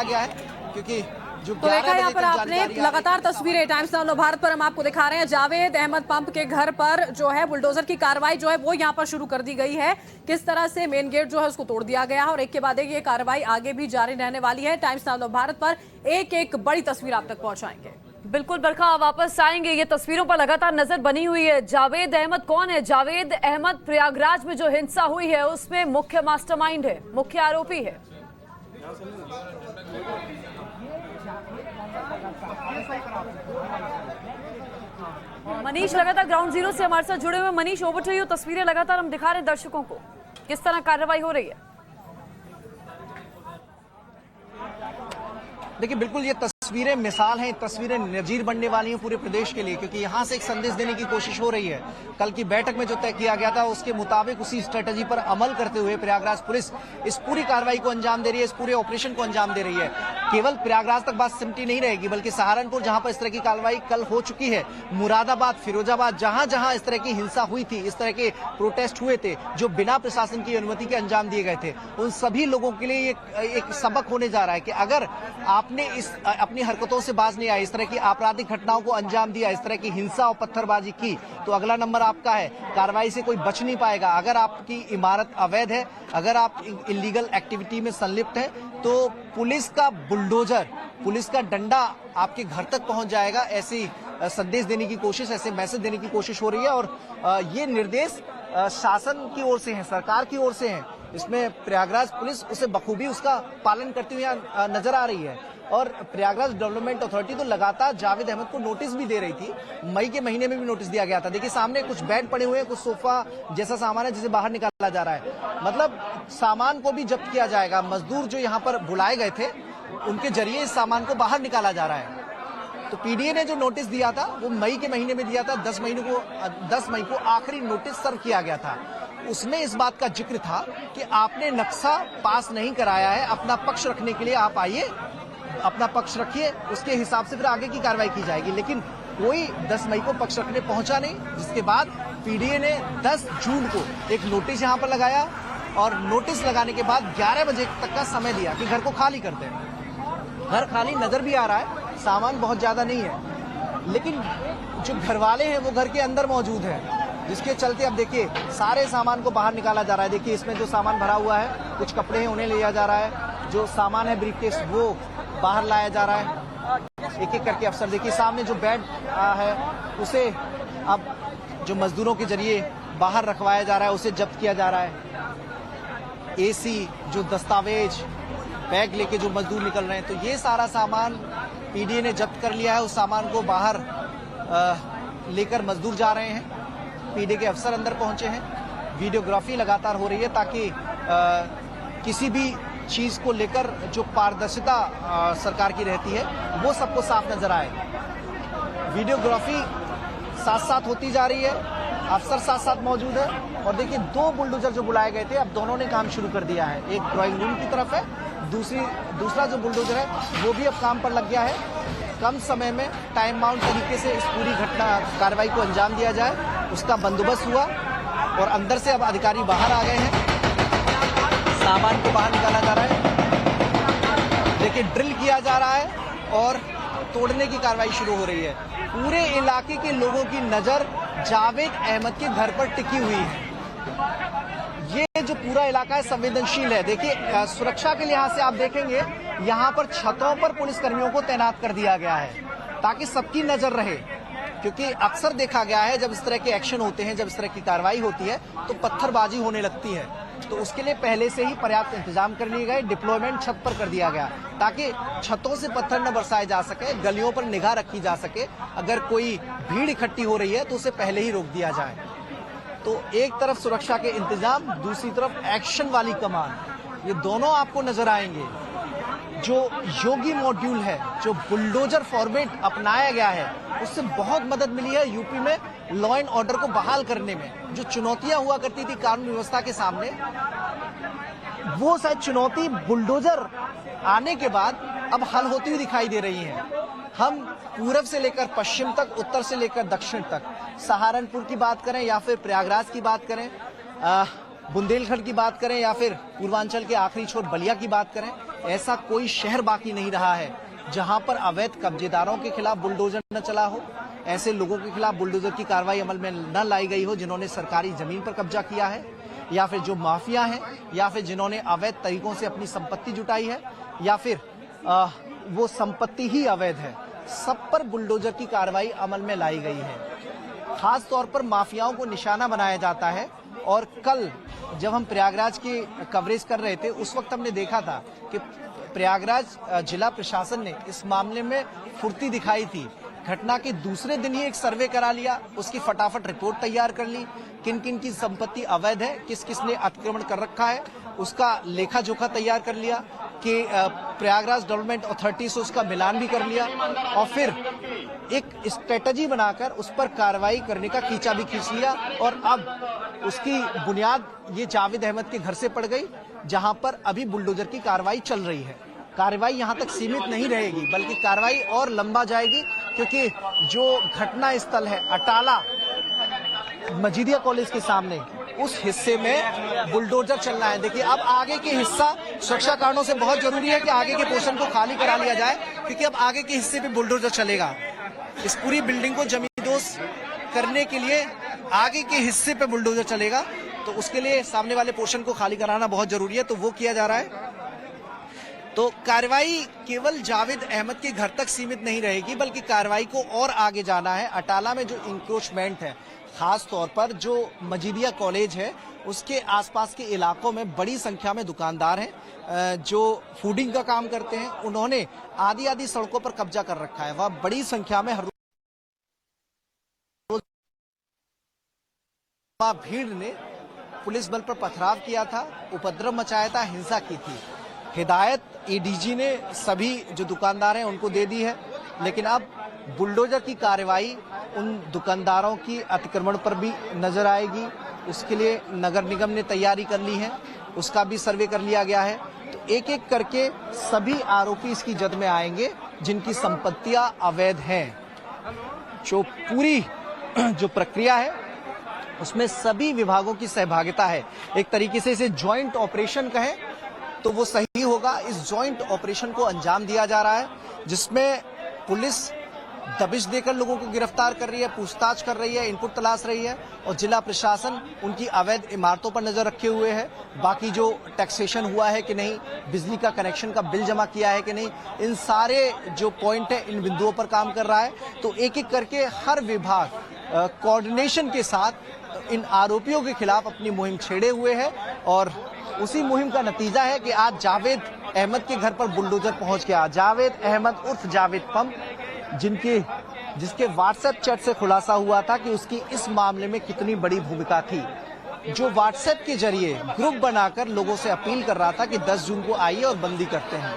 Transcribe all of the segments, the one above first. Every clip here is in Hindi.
गया है क्योंकि जो तो देखा यहाँ पर आपने लगातार तस्वीरें टाइम्स नाउ भारत पर हम आपको दिखा रहे हैं। जावेद अहमद पंप के घर पर जो है बुलडोजर की कार्रवाई जो है वो यहाँ पर शुरू कर दी गई है। किस तरह से मेन गेट जो है उसको तोड़ दिया गया है और एक के बाद एक ये कार्रवाई आगे भी जारी रहने वाली है। टाइम्स नाउ भारत पर एक एक बड़ी तस्वीर आप तक पहुंचाएंगे। बिल्कुल बरखा, वापस आएंगे। ये तस्वीरों पर लगातार नजर बनी हुई है। जावेद अहमद कौन है? जावेद अहमद प्रयागराज में जो हिंसा हुई है उसमें मुख्य मास्टरमाइंड है, मुख्य आरोपी है। मनीष लगातार ग्राउंड जीरो से हमारे साथ जुड़े हुए। Manish, over to you. तस्वीरें लगातार हम दिखा रहे हैं दर्शकों को, किस तरह कार्रवाई हो रही है। देखिए, बिल्कुल ये तस्वीरें मिसाल हैं, तस्वीरें नजीर बनने वाली हैं पूरे प्रदेश के लिए, क्योंकि यहां से एक संदेश देने की कोशिश हो रही है। कल की बैठक में जो तय किया गया था उसके मुताबिक उसी स्ट्रेटजी पर अमल करते हुए प्रयागराज पुलिस इस पूरी कार्रवाई को अंजाम दे रही है, इस पूरे ऑपरेशन को अंजाम दे रही है। केवल प्रयागराज तक बात सिमटी नहीं रहेगी, बल्कि सहारनपुर जहां पर इस तरह की कार्रवाई कल हो चुकी है, मुरादाबाद, फिरोजाबाद, जहां जहां इस तरह की हिंसा हुई थी, इस तरह के प्रोटेस्ट हुए थे जो बिना प्रशासन की अनुमति के अंजाम दिए गए थे, उन सभी लोगों के लिए एक सबक होने जा रहा है कि अगर आपने इस अपनी हरकतों से बाज नहीं आए, इस तरह की आपराधिक घटनाओं को अंजाम दिया, इस तरह की हिंसा और पत्थरबाजी की, तो अगला नंबर आपका है। कार्रवाई से कोई बच नहीं पाएगा। अगर आपकी इमारत अवैध है, अगर आप इलीगल एक्टिविटी में संलिप्त है, तो पुलिस का बुलडोजर, पुलिस का डंडा आपके घर तक पहुंच जाएगा। ऐसी संदेश देने की कोशिश, ऐसे मैसेज देने की कोशिश हो रही है और ये निर्देश शासन की ओर से है, सरकार की ओर से है। इसमें प्रयागराज पुलिस उसे बखूबी उसका पालन करती हुई नजर आ रही है। और प्रयागराज डेवलपमेंट अथॉरिटी तो लगातार जावेद अहमद को नोटिस भी दे रही थी। मई के महीने में भी नोटिस दिया गया था। देखिए, सामने कुछ बेड पड़े हुए हैं, कुछ सोफा जैसा सामान है जिसे बाहर निकाला जा रहा है। मतलब सामान को भी जब्त किया जाएगा। मजदूर जो यहाँ पर बुलाए गए थे उनके जरिए इस सामान को बाहर निकाला जा रहा है। तो पीडीए ने जो नोटिस दिया था वो मई के महीने में दिया था। 10 मई को आखिरी नोटिस सर्व किया गया था। उसमें इस बात का जिक्र था कि आपने नक्शा पास नहीं कराया है, अपना पक्ष रखने के लिए आप आइए, अपना पक्ष रखिए, उसके हिसाब से फिर आगे की कार्रवाई की जाएगी। लेकिन कोई 10 मई को पक्ष रखने पहुंचा नहीं, जिसके बाद पीडीए ने 10 जून को एक नोटिस यहां पर लगाया और नोटिस लगाने के बाद 11 बजे तक का समय दिया कि घर को खाली कर दें। घर खाली नजर भी आ रहा है, सामान बहुत ज्यादा नहीं है, लेकिन जो घर वाले हैं वो घर के अंदर मौजूद हैं, जिसके चलते अब देखिए सारे सामान को बाहर निकाला जा रहा है। देखिए, इसमें जो सामान भरा हुआ है, कुछ कपड़े हैं उन्हें लिया जा रहा है, जो सामान है ब्रीफकेस वो बाहर लाया जा रहा है। एक एक करके अफसर, देखिए सामने जो बेड है उसे अब जो मजदूरों के जरिए बाहर रखवाया जा रहा है, उसे जब्त किया जा रहा है। एसी, जो दस्तावेज, बैग लेके जो मजदूर निकल रहे हैं, तो ये सारा सामान पीडीए ने जब्त कर लिया है। उस सामान को बाहर लेकर मजदूर जा रहे हैं। पीडीए के अफसर अंदर पहुंचे हैं। वीडियोग्राफी लगातार हो रही है ताकि किसी भी चीज को लेकर जो पारदर्शिता सरकार की रहती है वो सबको साफ नजर आए। वीडियोग्राफी साथ साथ होती जा रही है, अफसर साथ साथ मौजूद है। और देखिए, 2 बुलडोजर जो बुलाए गए थे, अब दोनों ने काम शुरू कर दिया है। एक ड्राइंग रूम की तरफ है, दूसरा जो बुलडोजर है वो भी अब काम पर लग गया है। कम समय में टाइम बाउंड तरीके से इस पूरी कार्रवाई को अंजाम दिया जाए, उसका बंदोबस्त हुआ और अंदर से अब अधिकारी बाहर आ गए हैं। सामान को बाहर निकाला जा रहा है। देखिए, ड्रिल किया जा रहा है और तोड़ने की कार्रवाई शुरू हो रही है। पूरे इलाके के लोगों की नजर जावेद अहमद के घर पर टिकी हुई है। ये जो पूरा इलाका है संवेदनशील है। देखिए, सुरक्षा के लिहाज से आप देखेंगे यहाँ पर छतों पर पुलिसकर्मियों को तैनात कर दिया गया है ताकि सबकी नजर रहे, क्योंकि अक्सर देखा गया है जब इस तरह के एक्शन होते हैं, जब इस तरह की कार्रवाई होती है तो पत्थरबाजी होने लगती है। तो उसके लिए पहले से ही पर्याप्त इंतजाम कर लिए गए। डिप्लॉयमेंट छत पर कर दिया गया ताकि छतों से पत्थर न बरसाए जा सके, गलियों पर निगाह रखी जा सके। अगर कोई भीड़ इकट्ठी हो रही है तो उसे पहले ही रोक दिया जाए। तो एक तरफ सुरक्षा के इंतजाम, दूसरी तरफ एक्शन वाली कमान, ये दोनों आपको नजर आएंगे। जो योगी मॉड्यूल है, जो बुलडोजर फॉर्मेट अपनाया गया है, उससे बहुत मदद मिली है यूपी में लॉ एंड ऑर्डर को बहाल करने में। जो चुनौतियां हुआ करती थी कानून व्यवस्था के सामने, वो शायद चुनौती बुलडोजर आने के बाद अब हल होती हुई दिखाई दे रही है। हम पूरब से लेकर पश्चिम तक, उत्तर से लेकर दक्षिण तक, सहारनपुर की बात करें या फिर प्रयागराज की बात करें, बुंदेलखंड की बात करें या फिर पूर्वांचल के आखिरी छोर बलिया की बात करें, ऐसा कोई शहर बाकी नहीं रहा है जहां पर अवैध कब्जेदारों के खिलाफ बुलडोजर न चला हो, ऐसे लोगों के खिलाफ बुलडोजर की कार्रवाई अमल में न लाई गई हो जिन्होंने सरकारी जमीन पर कब्जा किया है, या फिर जो माफिया हैं, या फिर जिन्होंने अवैध तरीकों से अपनी संपत्ति जुटाई है, या फिर वो संपत्ति ही अवैध है। सब पर बुलडोजर की कार्रवाई अमल में लाई गई है। खास तौर पर माफियाओं को निशाना बनाया जाता है। और कल जब हम प्रयागराज की कवरेज कर रहे थे उस वक्त हमने देखा था कि प्रयागराज जिला प्रशासन ने इस मामले में फुर्ती दिखाई थी। घटना के दूसरे दिन ही एक सर्वे करा लिया, उसकी फटाफट रिपोर्ट तैयार कर ली, किन किन की संपत्ति अवैध है, किस किस ने अतिक्रमण कर रखा है, उसका लेखा जोखा तैयार कर लिया कि प्रयागराज डेवलपमेंट अथॉरिटी से उसका मिलान भी कर लिया और फिर एक स्ट्रेटजी बनाकर उस पर कार्रवाई करने का कीचा भी खींच लिया। और अब उसकी बुनियाद ये जावेद अहमद के घर से पड़ गई, जहां पर अभी बुलडोजर की कार्रवाई चल रही है। कार्रवाई यहां तक सीमित नहीं रहेगी बल्कि कार्रवाई और लंबा जाएगी, क्योंकि जो घटना स्थल है अटाला मजीदिया कॉलेज के सामने, उस हिस्से में बुलडोजर चलना है। देखिए अब आगे के हिस्सा सुरक्षा कारणों से बहुत जरूरी है कि आगे के पोर्शन को खाली करा लिया जाए, क्योंकि अब आगे के हिस्से पे बुलडोजर चलेगा। इस पूरी बिल्डिंग को जमींदोज करने के लिए आगे के हिस्से पे बुलडोजर चलेगा, तो उसके लिए सामने वाले पोर्शन को खाली कराना बहुत जरूरी है, तो वो किया जा रहा है। तो कार्रवाई केवल जावेद अहमद के घर तक सीमित नहीं रहेगी बल्कि कार्रवाई को और आगे जाना है। अटाला में जो इंक्रोचमेंट है, खास तौर पर जो मजीदिया कॉलेज है उसके आसपास के इलाकों में बड़ी संख्या में दुकानदार हैं जो फूडिंग का काम करते हैं। उन्होंने आधी आधी सड़कों पर कब्जा कर रखा है। वह बड़ी संख्या में हर रोज भीड़ ने पुलिस बल पर पथराव किया था, उपद्रव मचाया था, हिंसा की थी। हिदायत एडीजी ने सभी जो दुकानदार हैं उनको दे दी है, लेकिन अब बुलडोजर की कार्रवाई उन दुकानदारों की अतिक्रमण पर भी नजर आएगी। उसके लिए नगर निगम ने तैयारी कर ली है, उसका भी सर्वे कर लिया गया है। तो एक एक करके सभी आरोपी इसकी जद में आएंगे जिनकी संपत्तियां अवैध हैं। जो पूरी जो प्रक्रिया है उसमें सभी विभागों की सहभागिता है। एक तरीके से इसे ज्वाइंट ऑपरेशन कहें तो वो सही होगा। इस ज्वाइंट ऑपरेशन को अंजाम दिया जा रहा है, जिसमें पुलिस दबिश देकर लोगों को गिरफ्तार कर रही है, पूछताछ कर रही है, इनपुट तलाश रही है, और जिला प्रशासन उनकी अवैध इमारतों पर नजर रखे हुए है। बाकी जो टैक्सेशन हुआ है कि नहीं, बिजली का कनेक्शन का बिल जमा किया है कि नहीं, इन सारे जो पॉइंट है इन बिंदुओं पर काम कर रहा है। तो एक एक करके हर विभाग कोऑर्डिनेशन के साथ इन आरोपियों के खिलाफ अपनी मुहिम छेड़े हुए है, और उसी मुहिम का नतीजा है कि आज जावेद अहमद के घर पर बुलडोजर पहुंच गया। जावेद अहमद उर्फ जावेद पंप, जिसके व्हाट्सएप चैट से खुलासा हुआ था कि उसकी इस मामले में कितनी बड़ी भूमिका थी, जो व्हाट्सएप के जरिए ग्रुप बनाकर लोगों से अपील कर रहा था कि 10 जून को आइए और बंदी करते हैं।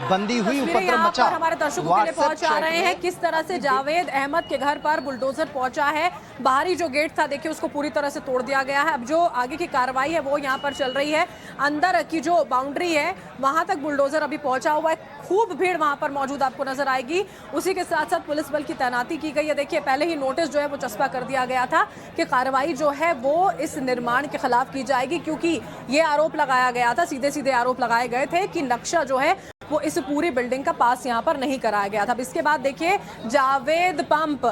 बंदी हुई, उपद्रव मचा। हमारे दर्शकों के लिए पहुंचा रहे हैं किस तरह से जावेद अहमद के घर पर बुलडोजर पहुंचा है। बाहरी जो गेट था देखिए उसको पूरी तरह से तोड़ दिया गया है। अब जो आगे की कार्रवाई है वो यहाँ पर चल रही है। अंदर की जो बाउंड्री है वहां तक बुलडोजर अभी पहुंचा हुआ है। खूब भीड़ वहां पर मौजूद आपको नजर आएगी। उसी के साथ साथ पुलिस बल की तैनाती की गई है। देखिए पहले ही नोटिस जो है वो चस्पा कर दिया गया था कि कार्रवाई जो है वो इस निर्माण के खिलाफ की जाएगी, क्योंकि ये आरोप लगाया गया था, सीधे सीधे आरोप लगाए गए थे कि नक्शा जो है वो इस पूरी बिल्डिंग का पास यहाँ पर नहीं कराया गया था। अब इसके बाद देखिए जावेद पंप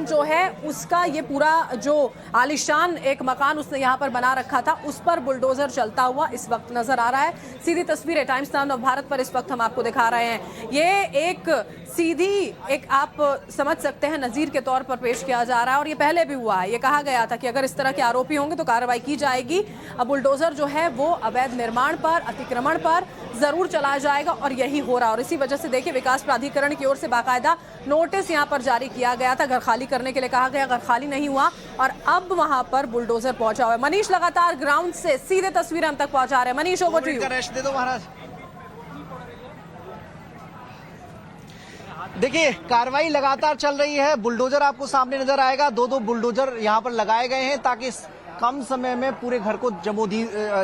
जो है उसका ये पूरा जो आलिशान एक मकान उसने यहाँ पर बना रखा था उस पर बुलडोजर चलता हुआ इस वक्त नजर आ रहा है। सीधी तस्वीरें टाइम्स नाउ नवभारत पर इस वक्त हम आपको दिखा रहे हैं। ये एक सीधी एक आप समझ सकते हैं नजीर के तौर पर पेश किया जा रहा है, और ये पहले भी हुआ है। ये कहा गया था कि अगर इस तरह के आरोपी होंगे तो कार्रवाई की जाएगी। अब बुलडोजर जो है वो अवैध निर्माण पर, अतिक्रमण पर जरूर चलाया जाएगा, और यही हो रहा है। और इसी वजह से देखिए विकास प्राधिकरण की ओर से बाकायदा नोटिस यहाँ पर जारी किया गया था, घर खाली करने के लिए कहा गया, घर खाली नहीं हुआ, और अब वहां पर बुलडोजर पहुंचा हुआ है। मनीष लगातार ग्राउंड से सीधे तस्वीरें हम तक पहुंचा रहे हैं। Manish, over to you. दे दो महाराज। देखिए कार्रवाई लगातार चल रही है। बुलडोजर आपको सामने नजर आएगा। 2-2 बुलडोजर यहाँ पर लगाए गए हैं ताकि कम समय में पूरे घर को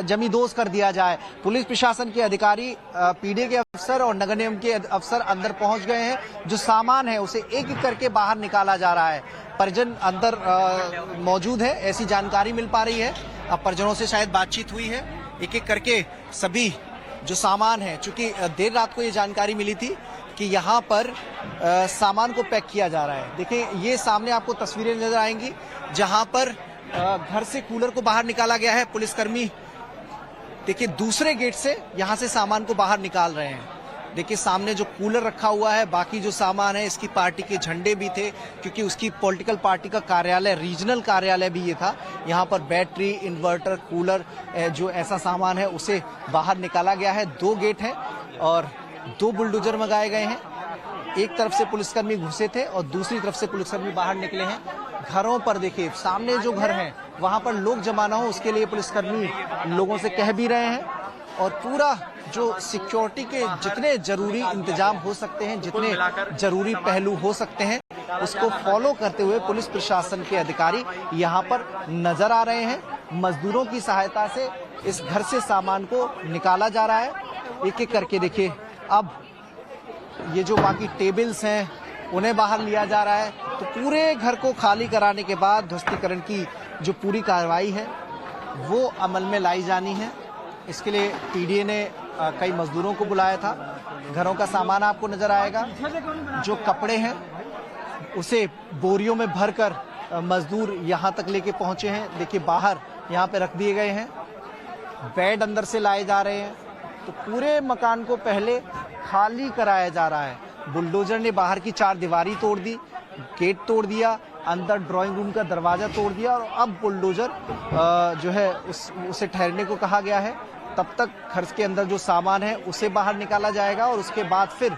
जमींदोज कर दिया जाए। पुलिस प्रशासन के अधिकारी, पीडे के अफसर और नगर निगम के अफसर अंदर पहुंच गए हैं। जो सामान है उसे एक एक करके बाहर निकाला जा रहा है। परिजन अंदर मौजूद है, ऐसी जानकारी मिल पा रही है। अब परिजनों से शायद बातचीत हुई है। एक एक करके सभी जो सामान है, चूंकि देर रात को ये जानकारी मिली थी कि यहाँ पर सामान को पैक किया जा रहा है। देखिए ये सामने आपको तस्वीरें नजर आएंगी जहां पर घर से कूलर को बाहर निकाला गया है। पुलिसकर्मी देखिए दूसरे गेट से यहां से सामान को बाहर निकाल रहे हैं। देखिए सामने जो कूलर रखा हुआ है, बाकी जो सामान है, इसकी पार्टी के झंडे भी थे क्योंकि उसकी पॉलिटिकल पार्टी का कार्यालय, रीजनल कार्यालय भी ये था। यहाँ पर बैटरी, इन्वर्टर, कूलर, जो ऐसा सामान है उसे बाहर निकाला गया है। 2 गेट हैं और 2 बुलडोजर मंगाए गए हैं। एक तरफ से पुलिसकर्मी घुसे थे और दूसरी तरफ से पुलिसकर्मी बाहर निकले हैं। घरों पर देखिए सामने जो घर हैं वहां पर लोग जमा ना हो उसके लिए पुलिसकर्मी लोगों से कह भी रहे हैं और पूरा जो सिक्योरिटी के जितने जरूरी इंतजाम हो सकते हैं, जितने जरूरी पहलू हो सकते हैं, उसको फॉलो करते हुए पुलिस प्रशासन के अधिकारी यहाँ पर नजर आ रहे हैं। मजदूरों की सहायता से इस घर से सामान को निकाला जा रहा है। एक एक करके देखिए अब ये जो बाकी टेबल्स हैं उन्हें बाहर लिया जा रहा है। तो पूरे घर को खाली कराने के बाद ध्वस्तीकरण की जो पूरी कार्रवाई है वो अमल में लाई जानी है। इसके लिए पीडीए ने कई मजदूरों को बुलाया था। घरों का सामान आपको नजर आएगा। जो कपड़े हैं उसे बोरियों में भरकर मजदूर यहाँ तक लेके पहुंचे हैं। देखिए बाहर यहाँ पे रख दिए गए हैं। बेड अंदर से लाए जा रहे हैं। तो पूरे मकान को पहले खाली कराया जा रहा है। बुलडोजर ने बाहर की 4 दीवारी तोड़ दी, गेट तोड़ दिया, अंदर ड्राइंग रूम का दरवाजा तोड़ दिया और अब बुलडोजर जो है उसे ठहरने को कहा गया है। तब तक घर के अंदर जो सामान है उसे बाहर निकाला जाएगा और उसके बाद फिर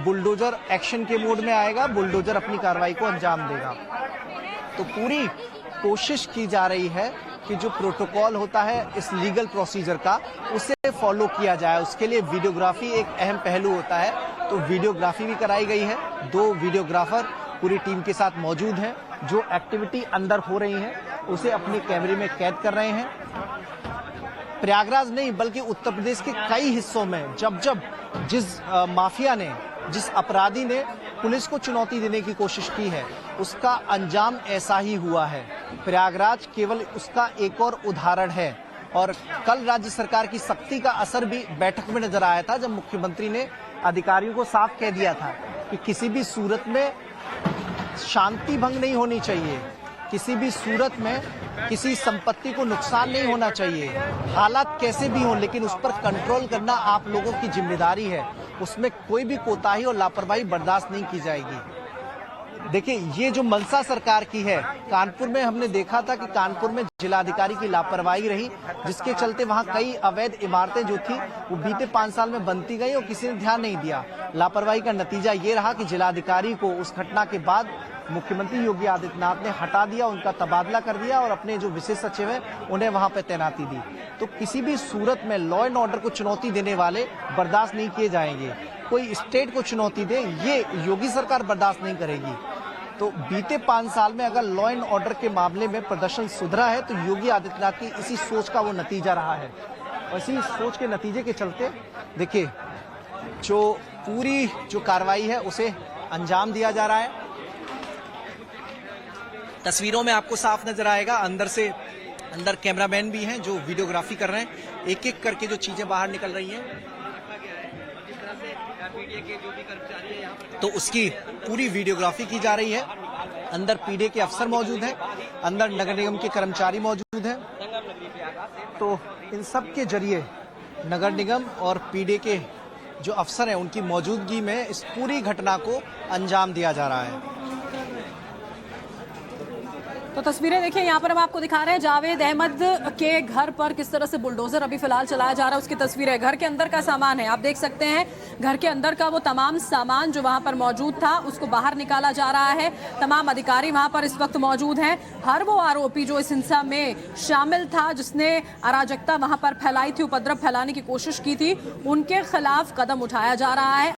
बुलडोजर एक्शन के मोड में आएगा। बुलडोजर अपनी कार्रवाई को अंजाम देगा। तो पूरी कोशिश की जा रही है कि जो प्रोटोकॉल होता है इस लीगल प्रोसीजर का उसे फॉलो किया जाए। उसके लिए वीडियोग्राफी एक अहम पहलू होता है। तो वीडियोग्राफी भी कराई गई है। 2 वीडियोग्राफर पूरी टीम के साथ मौजूद हैं। जो एक्टिविटी अंदर हो रही है उसे अपने कैमरे में कैद कर रहे हैं। प्रयागराज नहीं बल्कि उत्तर प्रदेश के कई हिस्सों में जब जिस माफिया ने, जिस अपराधी ने पुलिस को चुनौती देने की कोशिश की है उसका अंजाम ऐसा ही हुआ है। प्रयागराज केवल उसका एक और उदाहरण है। और कल राज्य सरकार की सख्ती का असर भी बैठक में नजर आया था जब मुख्यमंत्री ने अधिकारियों को साफ कह दिया था कि किसी भी सूरत में शांति भंग नहीं होनी चाहिए, किसी भी सूरत में किसी संपत्ति को नुकसान नहीं होना चाहिए। हालात कैसे भी हों लेकिन उस पर कंट्रोल करना आप लोगों की जिम्मेदारी है। उसमें कोई भी कोताही और लापरवाही बर्दाश्त नहीं की जाएगी। देखिए ये जो मनसा सरकार की है, कानपुर में हमने देखा था कि कानपुर में जिलाधिकारी की लापरवाही रही जिसके चलते वहां कई अवैध इमारतें जो थी वो बीते 5 साल में बनती गई और किसी ने ध्यान नहीं दिया। लापरवाही का नतीजा ये रहा कि जिलाधिकारी को उस घटना के बाद मुख्यमंत्री योगी आदित्यनाथ ने हटा दिया, उनका तबादला कर दिया और अपने जो विशेष सचिव हैं उन्हें वहां पर तैनाती दी। तो किसी भी सूरत में लॉ एंड ऑर्डर को चुनौती देने वाले बर्दाश्त नहीं किए जाएंगे। कोई स्टेट को चुनौती दे ये योगी सरकार बर्दाश्त नहीं करेगी। तो बीते 5 साल में अगर लॉ एंड ऑर्डर के मामले में प्रदर्शन सुधरा है तो योगी आदित्यनाथ की इसी सोच का वो नतीजा रहा है। और इसी सोच के नतीजे के चलते देखिए जो पूरी जो कार्रवाई है उसे अंजाम दिया जा रहा है। तस्वीरों में आपको साफ नजर आएगा। अंदर कैमरामैन भी हैं जो वीडियोग्राफी कर रहे हैं। एक एक करके जो चीजें बाहर निकल रही हैं तो उसकी पूरी वीडियोग्राफी की जा रही है। अंदर पीडीए के अफसर मौजूद हैं, अंदर नगर निगम के कर्मचारी मौजूद हैं। तो इन सब के जरिए नगर निगम और पीडीए के जो अफसर हैं उनकी मौजूदगी में इस पूरी घटना को अंजाम दिया जा रहा है। तो तस्वीरें देखिए यहाँ पर हम आपको दिखा रहे हैं जावेद अहमद के घर पर किस तरह से बुलडोजर अभी फिलहाल चलाया जा रहा है उसकी तस्वीरें। घर के अंदर का सामान है, आप देख सकते हैं घर के अंदर का वो तमाम सामान जो वहां पर मौजूद था उसको बाहर निकाला जा रहा है। तमाम अधिकारी वहां पर इस वक्त मौजूद हैं। हर वो आरोपी जो इस हिंसा में शामिल था, जिसने अराजकता वहां पर फैलाई थी, उपद्रव फैलाने की कोशिश की थी, उनके खिलाफ कदम उठाया जा रहा है।